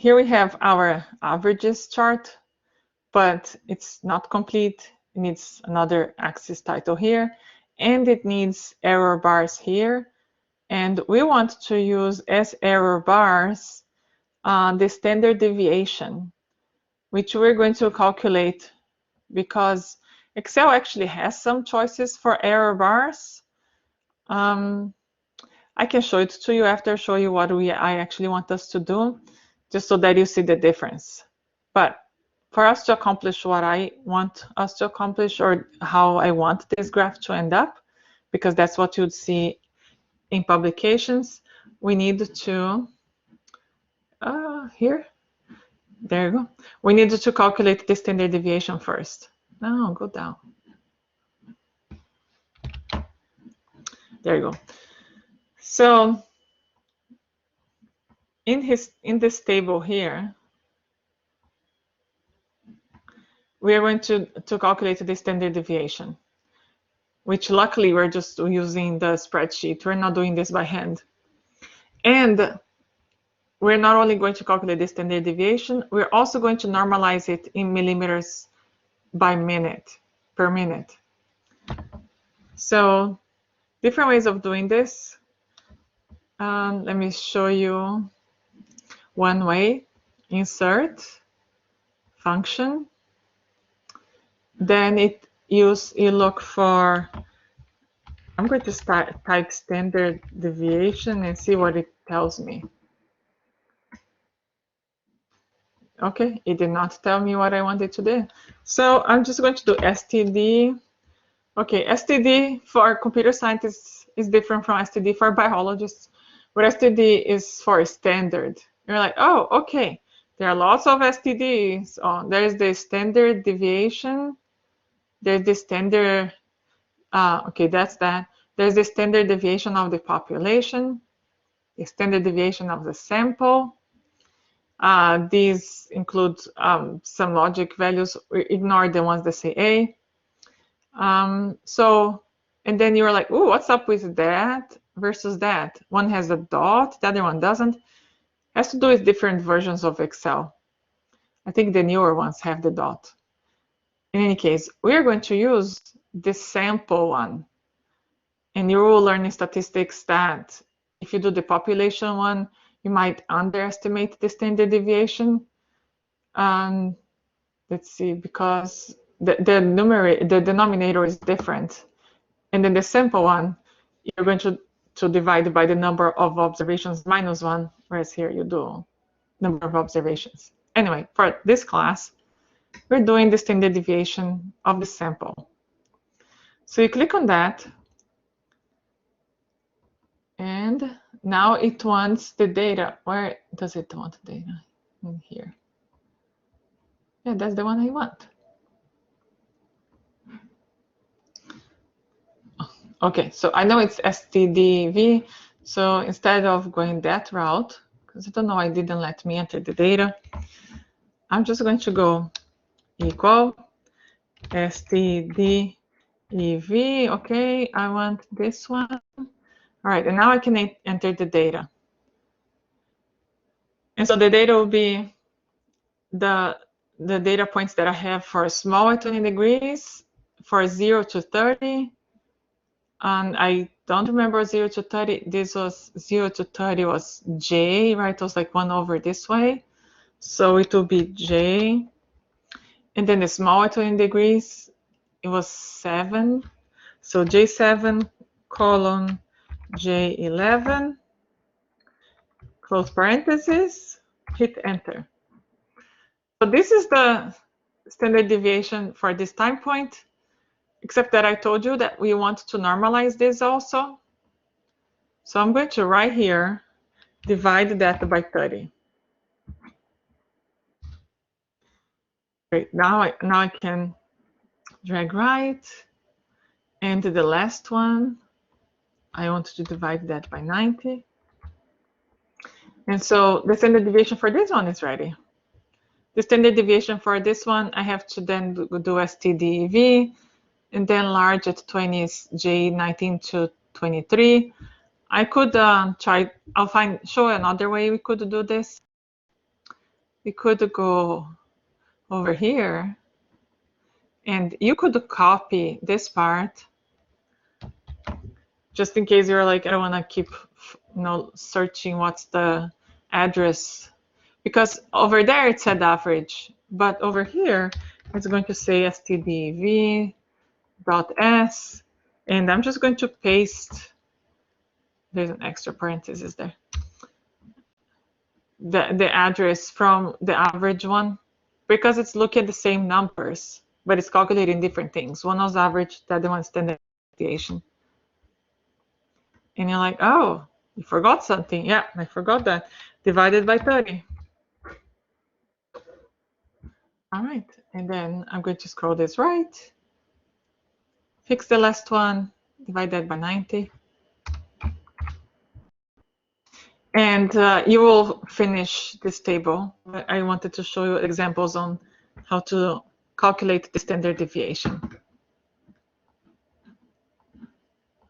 here we have our averages chart, but it's not complete. It needs another axis title here, and it needs error bars here. And we want to use as error bars the standard deviation, which we're going to calculate because Excel actually has some choices for error bars. I can show it to you after I show you what I actually want us to do, just so that you see the difference. But for us to accomplish what I want us to accomplish, or how I want this graph to end up, because that's what you'd see in publications, we need to, here, there you go. We need to calculate the standard deviation first. No, go down. There you go. So in this table here, we are going to calculate the standard deviation, which luckily we're just using the spreadsheet. We're not doing this by hand. And we're not only going to calculate the standard deviation, we're also going to normalize it in millimeters by minute, per minute. So different ways of doing this. Let me show you one way. Insert, function. Then you look for, I'm going to type standard deviation and see what it tells me. Okay, it did not tell me what I wanted to do. So I'm just going to do STD. Okay, STD for computer scientists is different from STD for biologists. But STD is for standard. You're like, oh, okay, there are lots of STDs. Oh, there's the standard deviation. There's the standard, okay, that's that. There's the standard deviation of the population, the standard deviation of the sample. These include some logic values. Ignore the ones that say A. And then you're like, oh, what's up with that versus that? One has a dot, the other one doesn't. Has to do with different versions of Excel. I think the newer ones have the dot. In any case, we are going to use the sample one. And you will learn in statistics that if you do the population one, you might underestimate the standard deviation. Let's see, because the denominator is different. And then the sample one, you're going to divide by the number of observations minus 1, whereas here you do number of observations. Anyway, for this class, we're doing the standard deviation of the sample. So you click on that, and now it wants the data. Where does it want the data? In here. Yeah, that's the one I want. Okay, so I know it's STDV, so instead of going that route, because I don't know why it didn't let me enter the data, I'm just going to go equal STDEV. Okay, I want this one. All right, and now I can enter the data. And so the data will be the data points that I have for small at 20 degrees, for 0 to 30. And I don't remember 0 to 30. This was 0 to 30 was J, right? It was like 1 over this way. So it will be J. And then the small at 20 degrees, it was 7. So J7 colon J11, close parentheses, hit enter. So this is the standard deviation for this time point, except that I told you that we want to normalize this also. So I'm going to right here divide that by 30. Great, now I can drag right, and the last one, I want to divide that by 90. And so the standard deviation for this one is ready. The standard deviation for this one, I have to then do STDEV, and then large at 20 is J19 to 23. I could try, show another way we could do this. you could go over here and you could copy this part, just in case you're like, I don't want to keep searching what's the address, because over there it said average, but over here it's going to say stdv.s, and I'm just going to paste, there's an extra parenthesis there, the address from the average one, because it's looking at the same numbers, but it's calculating different things. One was average, the other one standard deviation. And you're like, oh, you forgot something. Yeah, I forgot that. Divided by 30. All right, and then I'm going to scroll this right. Fix the last one, divide that by 90. And you will finish this table. I wanted to show you examples on how to calculate the standard deviation.